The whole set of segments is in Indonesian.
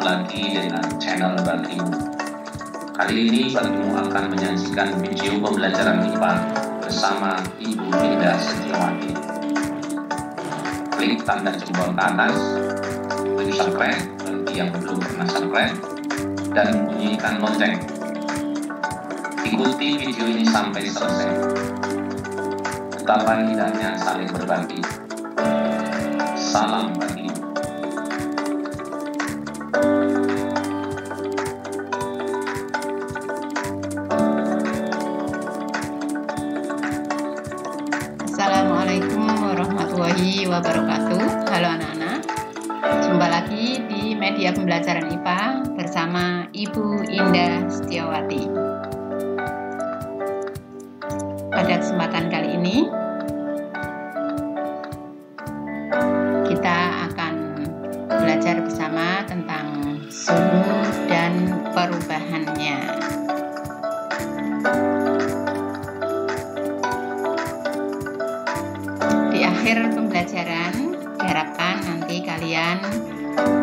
lagi dengan channel Bagimu. Kali ini Bagimu akan menyajikan video pembelajaran IPA bersama Ibu Indah Setiawati. Klik tanda jempol ke atas, klik subscribe bagi yang belum pernah subscribe, dan bunyikan lonceng. Ikuti video ini sampai selesai. Betapa indahnya saling berbagi. Salam Bagimu. Assalamualaikum warahmatullahi wabarakatuh. Halo anak-anak, jumpa lagi di media pembelajaran IPA bersama Ibu Indah Setiawati. Pada kesempatan kali ini kita akan belajar bersama tentang suhu dan perubahannya. Di akhir pembelajaran diharapkan nanti kalian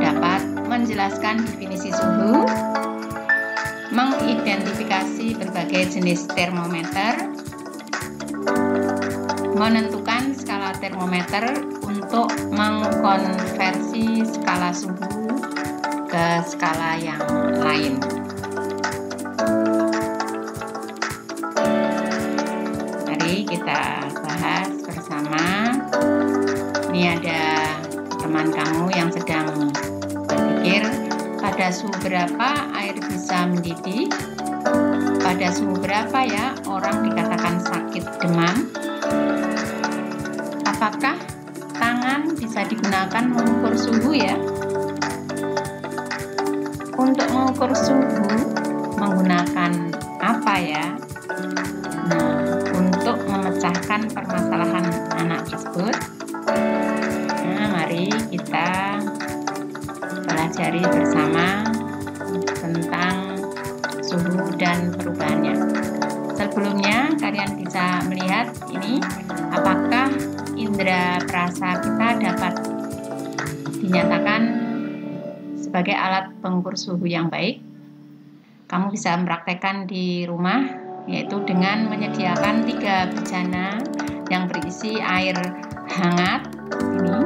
dapat menjelaskan definisi suhu, mengidentifikasi berbagai jenis termometer, menentukan skala termometer untuk mengkonversi skala suhu ke skala yang lain. Mari kita bahas bersama. Ini ada teman kamu yang sedang berpikir, pada suhu berapa air bisa mendidih? Pada suhu berapa ya orang dikatakan sakit demam? Apakah tangan bisa digunakan mengukur suhu ya? Untuk mengukur suhu menggunakan apa ya? Nah, untuk memecahkan permasalahan anak tersebut, mari kita pelajari bersama tentang suhu dan perubahannya. Sebelumnya kalian bisa melihat ini, apakah indera perasa kita dapat dinyatakan sebagai alat pengukur suhu yang baik. Kamu bisa mempraktekkan di rumah, yaitu dengan menyediakan 3 bejana yang berisi air hangat ini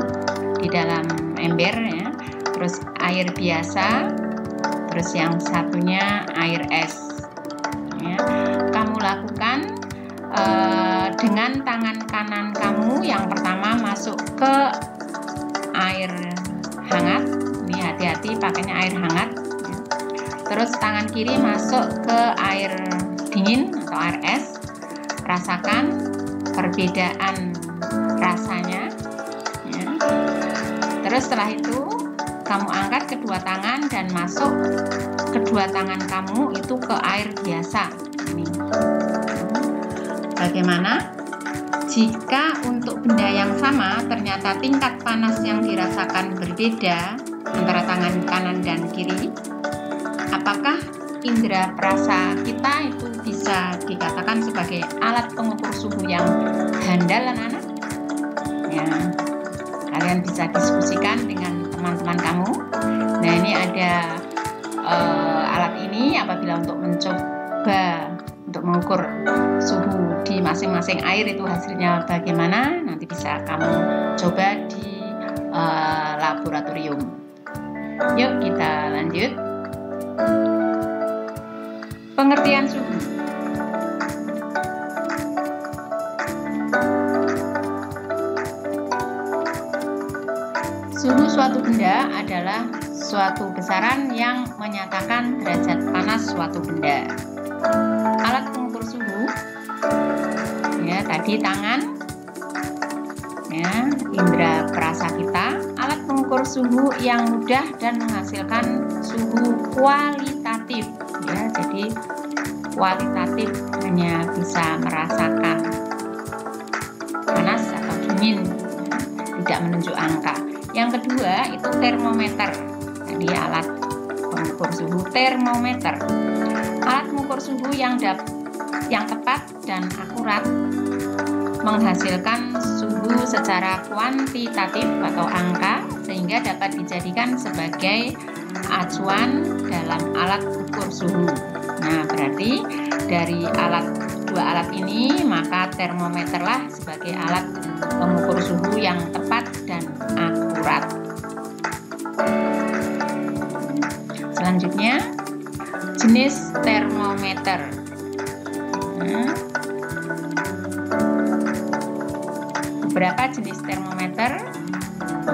di dalam ember ya, terus air biasa, terus yang satunya air es ya. Kamu lakukan dengan tangan kanan kamu yang pertama masuk ke air hangat, ini hati-hati pakainya air hangat ya. Terus tangan kiri masuk ke air dingin atau air es. Rasakan perbedaan rasanya ya. Terus setelah itu kamu angkat kedua tangan dan masuk kedua tangan kamu itu ke air biasa ini. Bagaimana jika untuk benda yang sama ternyata tingkat panas yang dirasakan berbeda antara tangan kanan dan kiri? Apakah indera perasa kita itu bisa dikatakan sebagai alat pengukur suhu yang handal anak-anak? Ya, kalian bisa diskusikan dengan teman-teman kamu. Nah, ini ada alat ini apabila untuk mencoba untuk mengukur suhu di masing-masing air itu hasilnya bagaimana, nanti bisa kamu coba di laboratorium. Yuk kita lanjut. Pengertian suhu. Suhu suatu benda adalah suatu besaran yang menyatakan derajat panas suatu benda. Alat pengukur suhu ya, tadi tangan ya, indera perasa kita. Alat pengukur suhu yang mudah dan menghasilkan suhu kualitatif ya, jadi kualitatif hanya bisa merasakan panas atau dingin ya, tidak menunjuk angka. Yang kedua itu termometer, jadi alat pengukur suhu termometer. Alat mengukur suhu yang tepat dan akurat menghasilkan suhu secara kuantitatif atau angka, sehingga dapat dijadikan sebagai acuan dalam alat ukur suhu. Nah, berarti dari dua alat ini, maka termometerlah sebagai alat pengukur suhu yang tepat dan akurat. Selanjutnya, jenis termometer. Beberapa jenis termometer.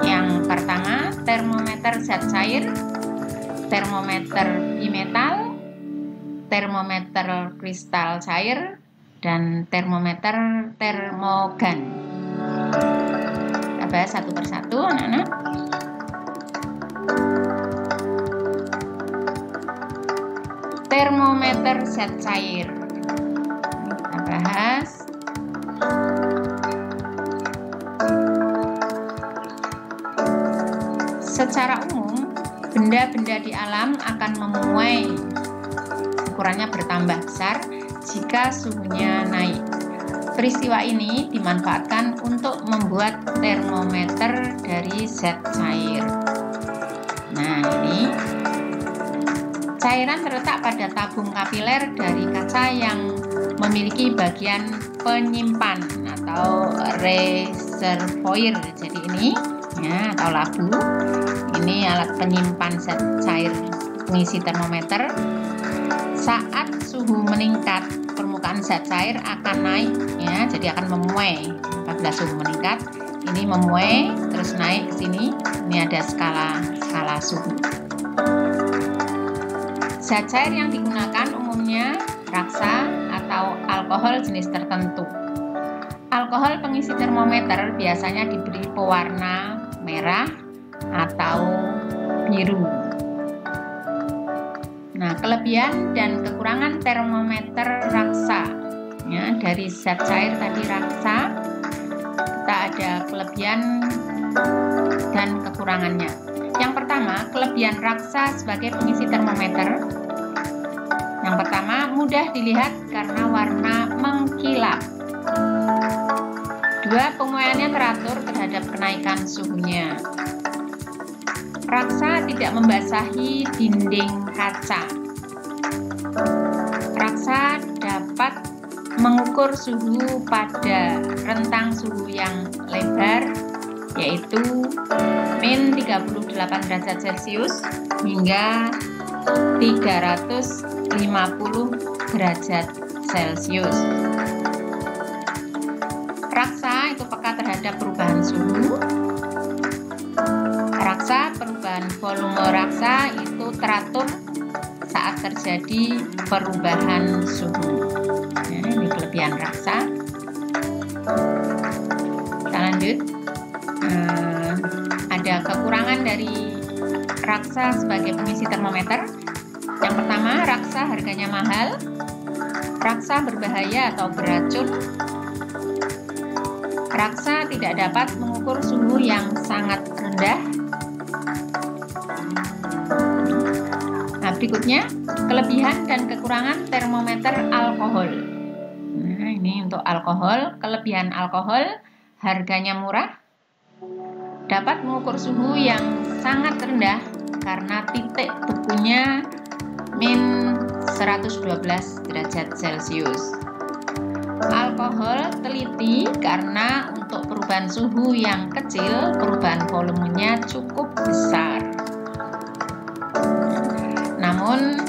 Yang pertama, termometer zat cair, termometer bimetal, termometer kristal cair, dan termometer termogan. Kita bahas satu persatu, anak-anak. Termometer zat cair. Kita bahas. Secara umum, benda-benda di alam akan memuai, ukurannya bertambah besar jika suhunya naik. Peristiwa ini dimanfaatkan untuk membuat termometer dari zat cair. Nah, ini cairan terletak pada tabung kapiler dari kaca yang memiliki bagian penyimpan atau reservoir. Jadi ini ya, atau labu. Ini alat penyimpan zat cair pengisi termometer. Saat suhu meningkat, permukaan zat cair akan naik ya, jadi akan memuai. Apabila suhu meningkat, ini memuai terus naik ke sini. Ini ada skala suhu. Zat cair yang digunakan umumnya raksa atau alkohol jenis tertentu. Alkohol pengisi termometer biasanya diberi pewarna merah atau biru. Nah, kelebihan dan kekurangan termometer raksa ya, dari zat cair tadi raksa, kita ada kelebihan dan kekurangannya. Yang pertama, kelebihan raksa sebagai pengisi termometer. Yang pertama, mudah dilihat karena warna mengkilap. Dua, pemuaiannya teratur terhadap kenaikan suhunya. Raksa tidak membasahi dinding kaca. Raksa dapat mengukur suhu pada rentang suhu yang lebar, yaitu min 38 derajat Celcius hingga 350 derajat Celcius. Raksa itu peka terhadap perubahan suhu. Raksa, perubahan volume raksa itu teratur saat terjadi perubahan suhu. Nah, ini kelebihan raksa. Kita lanjut. Ada kekurangan dari raksa sebagai pengisi termometer. Yang pertama, raksa harganya mahal. Raksa berbahaya atau beracun. Raksa tidak dapat mengukur suhu yang sangat rendah. Nah, berikutnya, kelebihan dan kekurangan termometer alkohol. Nah, ini untuk alkohol. Kelebihan alkohol, harganya murah, dapat mengukur suhu yang sangat rendah karena titik bekunya min 112 derajat Celcius. Alkohol teliti karena untuk perubahan suhu yang kecil, perubahan volumenya cukup besar. Namun,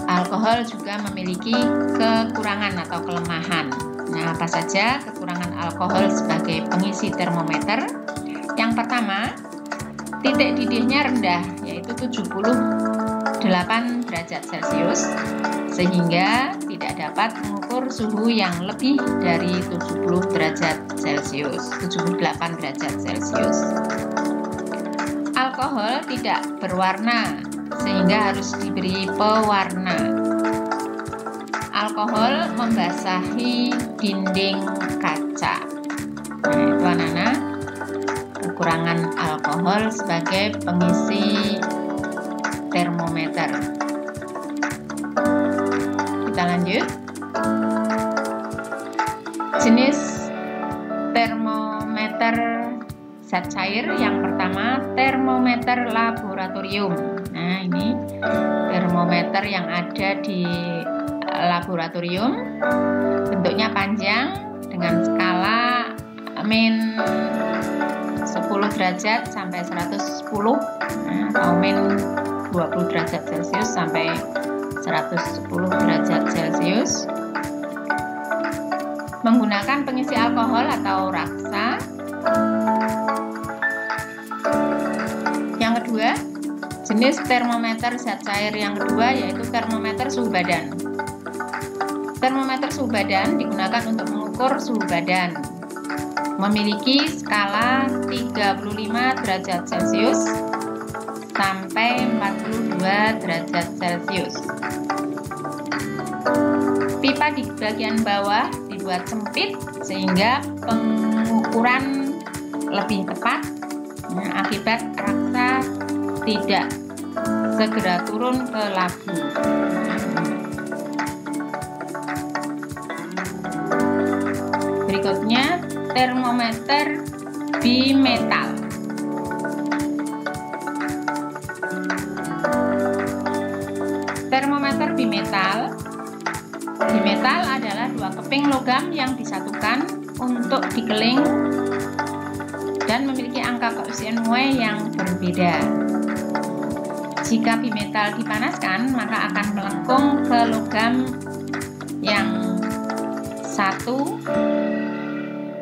alkohol juga memiliki kekurangan atau kelemahan. Nah, apa saja kekurangan alkohol sebagai pengisi termometer? Yang pertama, titik didihnya rendah, yaitu 78 derajat Celcius, sehingga tidak dapat mengukur suhu yang lebih dari 70 derajat Celcius, 78 derajat Celcius. Alkohol tidak berwarna, sehingga harus diberi pewarna. Alkohol membasahi dinding kaca. Nah, itu anak-anak, kekurangan alkohol sebagai pengisi termometer. Kita lanjut. Jenis termometer zat cair yang pertama termometer laboratorium. Nah, ini termometer yang ada di laboratorium, bentuknya panjang dengan skala min 10 derajat sampai 110, atau min 20 derajat Celcius sampai 110 derajat Celcius. Menggunakan pengisi alkohol atau raksa. Yang kedua, jenis termometer zat cair yang kedua yaitu termometer suhu badan. Termometer suhu badan digunakan untuk mengukur suhu badan. Memiliki skala 35 derajat Celcius sampai 42 derajat Celcius. Pipa di bagian bawah dibuat sempit sehingga pengukuran lebih tepat, akibat raksa tidak segera turun ke labu. Berikutnya termometer bimetal. Termometer bimetal. Bimetal adalah dua keping logam yang disatukan untuk dikeling dan memiliki angka koefisien Mohs yang berbeda. Jika bimetal dipanaskan, maka akan melengkung ke logam yang satu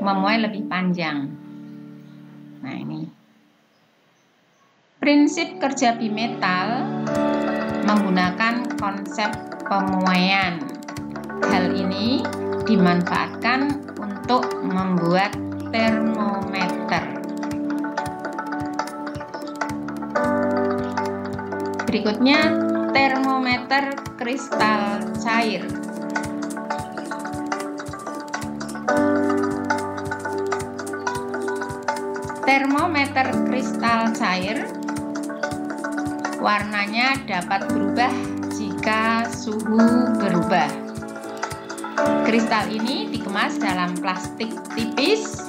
memuai lebih panjang. Nah, ini prinsip kerja bimetal menggunakan konsep pemuaian. Hal ini dimanfaatkan untuk membuat termometer. Berikutnya termometer kristal cair. Termometer kristal cair warnanya dapat berubah jika suhu berubah. Kristal ini dikemas dalam plastik tipis,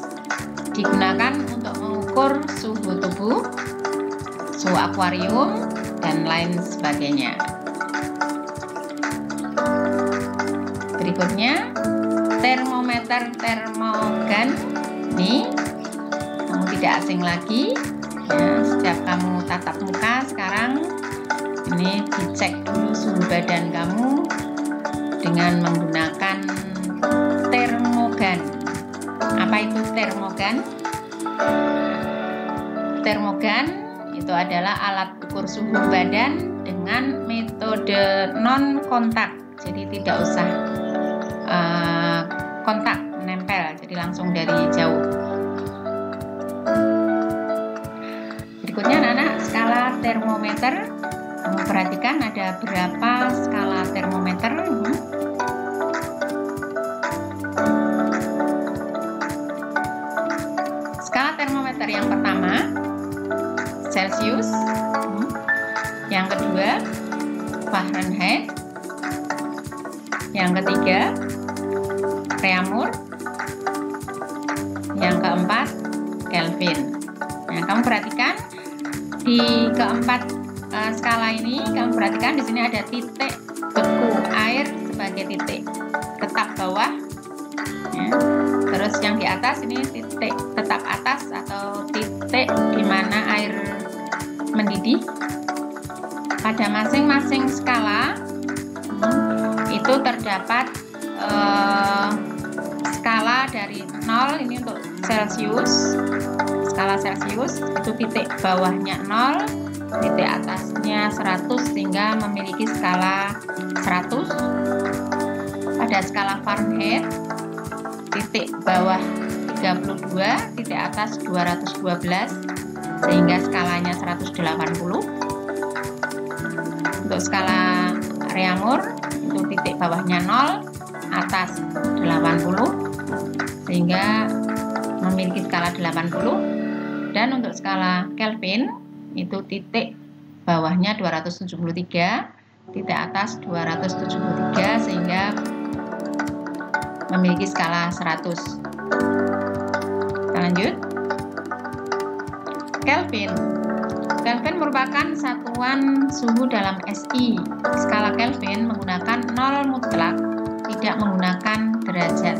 digunakan untuk mengukur suhu tubuh, suhu akuarium, dan lain sebagainya. Berikutnya termometer termogan. Ini kamu tidak asing lagi, ya, setiap kamu tatap muka sekarang ini dicek dulu suhu badan kamu dengan menggunakan termogan. Apa itu termogan? Termogan itu adalah alat ukur suhu badan dengan metode non kontak, jadi tidak usah kontak menempel, jadi langsung dari jauh. Berikutnya anak-anak, skala termometer. Kamu perhatikan ada berapa skala termometer. Skala termometer yang pertama Celcius, yang kedua Fahrenheit, yang ketiga Reaumur, yang keempat Kelvin. Nah, kamu perhatikan di keempat skala ini, kamu perhatikan di sini ada titik beku air sebagai titik tetap bawah, ya. Terus yang di atas ini titik tetap atas atau titik di mana air mendidih. Pada masing-masing skala itu terdapat skala dari 0, ini untuk Celcius. Skala Celcius itu titik bawahnya 0, titik atasnya 100 sehingga memiliki skala 100. Pada skala Fahrenheit titik bawah 32, titik atas 212 sehingga skalanya 180. Untuk skala Reaumur itu titik bawahnya 0, atas 80 sehingga memiliki skala 80. Dan untuk skala Kelvin itu titik bawahnya 273, titik atas 273 sehingga memiliki skala 100. Kita lanjut. Kelvin. Kelvin merupakan satuan suhu dalam SI. Skala Kelvin menggunakan 0 mutlak, tidak menggunakan derajat.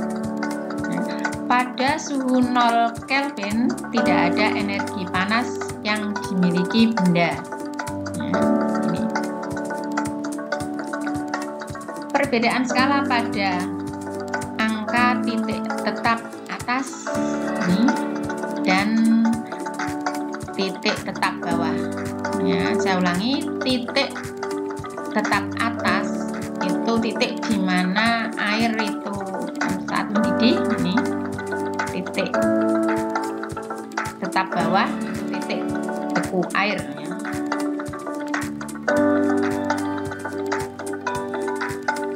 Pada suhu 0 Kelvin tidak ada energi panas yang dimiliki benda. Ini. Perbedaan skala pada angka titik tetap atas ini dan titik tetap bawah. Saya ulangi, titik tetap atas itu titik di mana air itu saat mendidih, ini titik tetap bawah, titik beku air.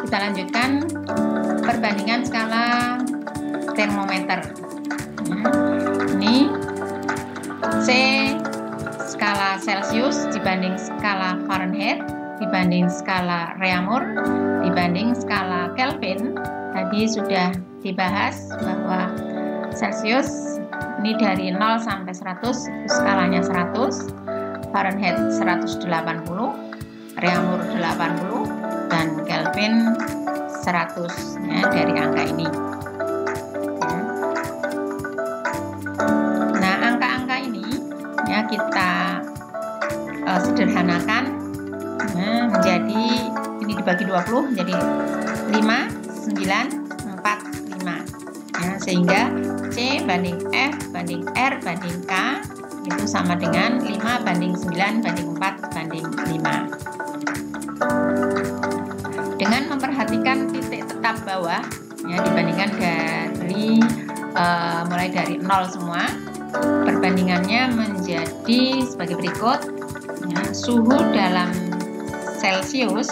Kita lanjutkan perbandingan skala termometer. Ini C skala Celcius dibanding skala Fahrenheit, dibanding skala Reaumur, dibanding skala Kelvin. Tadi sudah dibahas bahwa Celcius ini dari 0 sampai 100 skalanya 100, Fahrenheit 180, Reaumur 80, dan Kelvin 100 dari angka ini. Nah, angka-angka ini kita sederhanakan menjadi, ini dibagi 20 menjadi 5, 9, 4, 5 sehingga C banding F banding R banding K itu sama dengan 5 banding 9 banding 4 banding 5. Dengan memperhatikan titik tetap bawah dibandingkan dari mulai dari 0 semua, perbandingannya menjadi sebagai berikut. Suhu dalam Celcius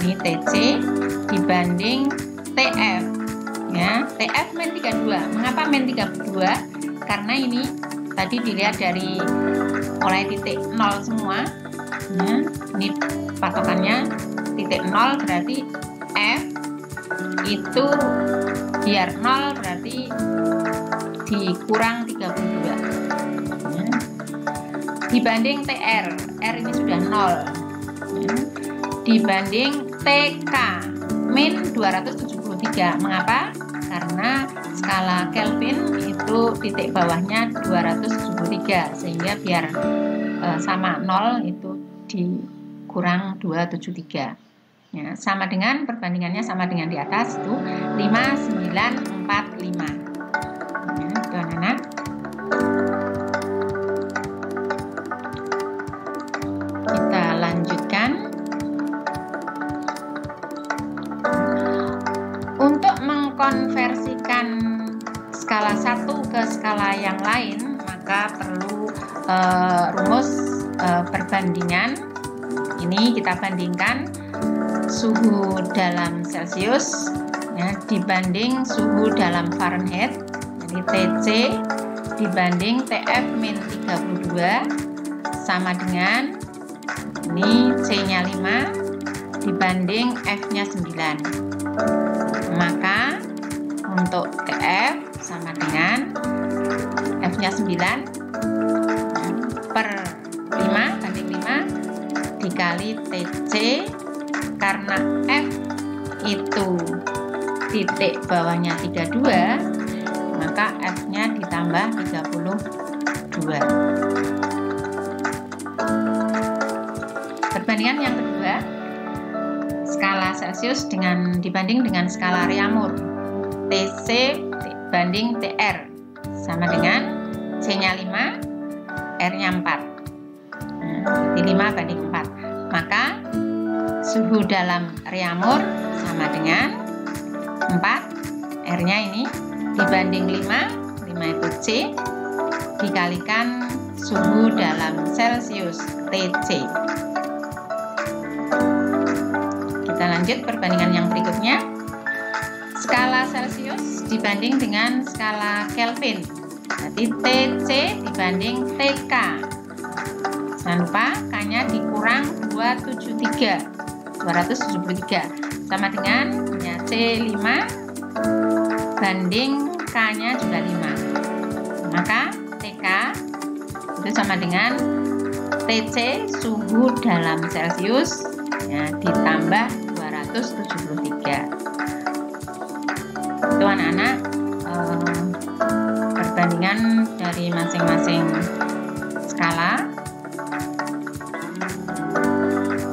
ini TC dibanding TF. TF min 32. Mengapa min 32? Karena ini tadi dilihat dari mulai titik 0 semua. Ini patokannya titik 0, berarti F itu biar 0 berarti dikurang 32 dibanding TR. R ini sudah 0 dibanding TK min 273. Mengapa? Karena skala Kelvin itu titik bawahnya 273, sehingga biar sama 0 itu dikurang 273. Sama dengan perbandingannya sama dengan di atas itu 5, 9, 4, 5. Itu anak-anak. Kita lanjutkan. Untuk mengkonversikan skala 1 ke skala yang lain, maka perlu rumus perbandingan. Ini kita bandingkan suhu dalam Celcius dibanding suhu dalam Fahrenheit. Jadi TC dibanding TF min 32 sama dengan ini C-nya 5 dibanding F-nya 9. Maka untuk TF sama dengan F-nya 9 per 5 banding 5 dikali TC, karena F itu titik bawahnya 32, maka F-nya ditambah 32. Perbandingan yang kedua, skala Celcius dibanding dengan skala Reaumur. TC banding TR sama dengan C-nya 5, R-nya 4. Jadi 5 banding 4. Maka suhu dalam Reaumur sama dengan 4, R-nya ini dibanding 5 itu C, dikalikan suhu dalam Celcius TC. Kita lanjut perbandingan yang berikutnya. Skala Celcius dibanding dengan skala Kelvin. Jadi TC dibanding TK. Jangan lupa K-nya dikurang 273 sama dengan C5 banding K-nya juga 5. Maka TK sama dengan TC suhu dalam Celcius ya, ditambah 273. Itu anak-anak perbandingan dari masing-masing skala.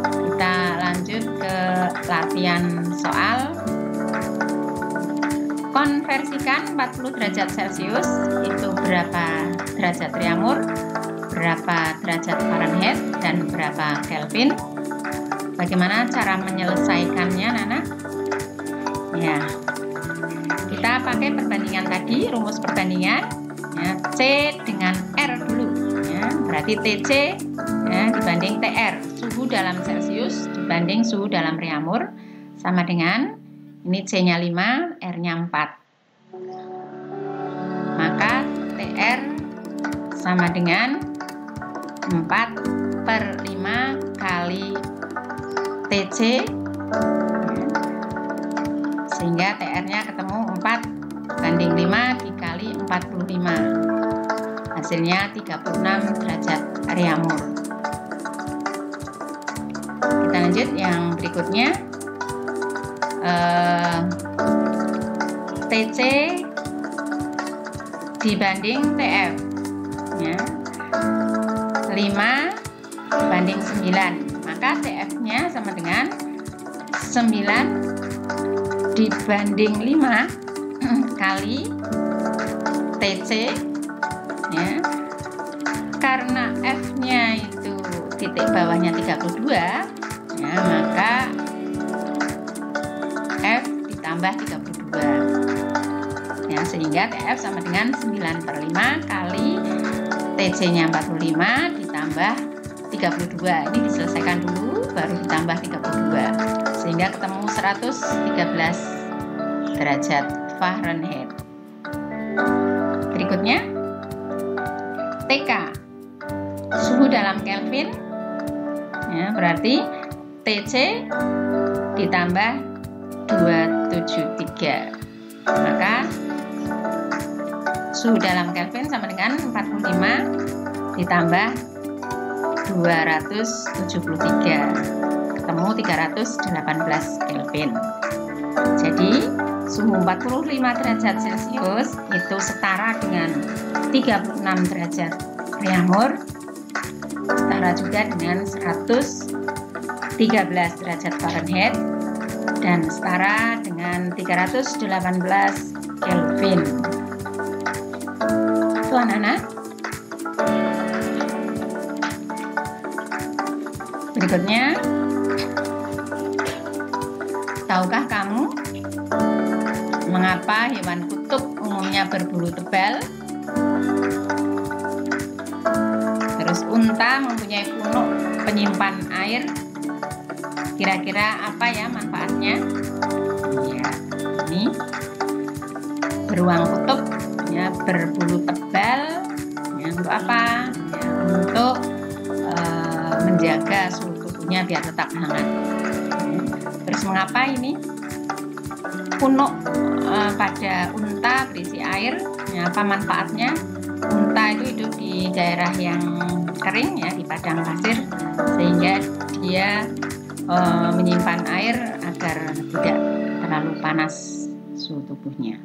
Kita lanjut ke latihan soal. Konversikan 40 derajat Celcius itu berapa derajat Reaumur, berapa derajat Fahrenheit, dan berapa Kelvin. Bagaimana cara menyelesaikannya, Nana? Ya, kita pakai perbandingan tadi, rumus perbandingan ya, C dengan R dulu ya, berarti TC ya, dibanding TR, suhu dalam Celcius dibanding suhu dalam Reaumur, sama dengan ini C-nya 5, R-nya 4. Maka TR sama dengan 4/5 kali TC, sehingga TR-nya ketemu 4/5 dikali 45. Hasilnya 36 derajat Reaumur. Kita lanjut yang berikutnya. TC dibanding TF ya, 5 banding 9, maka TF-nya sama dengan 9 dibanding 5 kali TC ya. Karena F-nya itu titik bawahnya 32 ya, maka F ditambah 32 ya, sehingga TF sama dengan 9/5 kali TC-nya 45 ditambah 32. Ini diselesaikan dulu baru ditambah 32, sehingga ketemu 113 derajat Fahrenheit. Berikutnya TK, suhu dalam Kelvin ya, berarti TC ditambah 273, maka suhu dalam Kelvin sama dengan 45 ditambah 273, ketemu 318 Kelvin. Jadi suhu 45 derajat Celcius itu setara dengan 36 derajat Reaumur, setara juga dengan 113 derajat Fahrenheit, dan setara dengan 318 Kelvin. Itu anak-anak. Berikutnya, tahukah kamu mengapa hewan kutub umumnya berbulu tebal? Terus unta mempunyai punuk penyimpan air. Kira-kira apa ya manfaatnya? Ya, ini beruang kutub ya, berbulu tebal ya, untuk apa? Ya, untuk menjaga suhu tubuhnya biar tetap hangat. Terus mengapa ini punuk pada unta berisi air? Ya, apa manfaatnya? Unta itu hidup di daerah yang kering ya, di padang pasir, sehingga dia menyimpan air agar tidak terlalu panas suhu tubuhnya.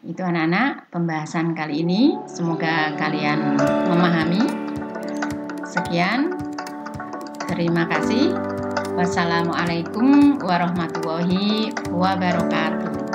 Itu anak-anak pembahasan kali ini, semoga kalian memahami. Sekian, terima kasih. Wassalamualaikum warahmatullahi wabarakatuh.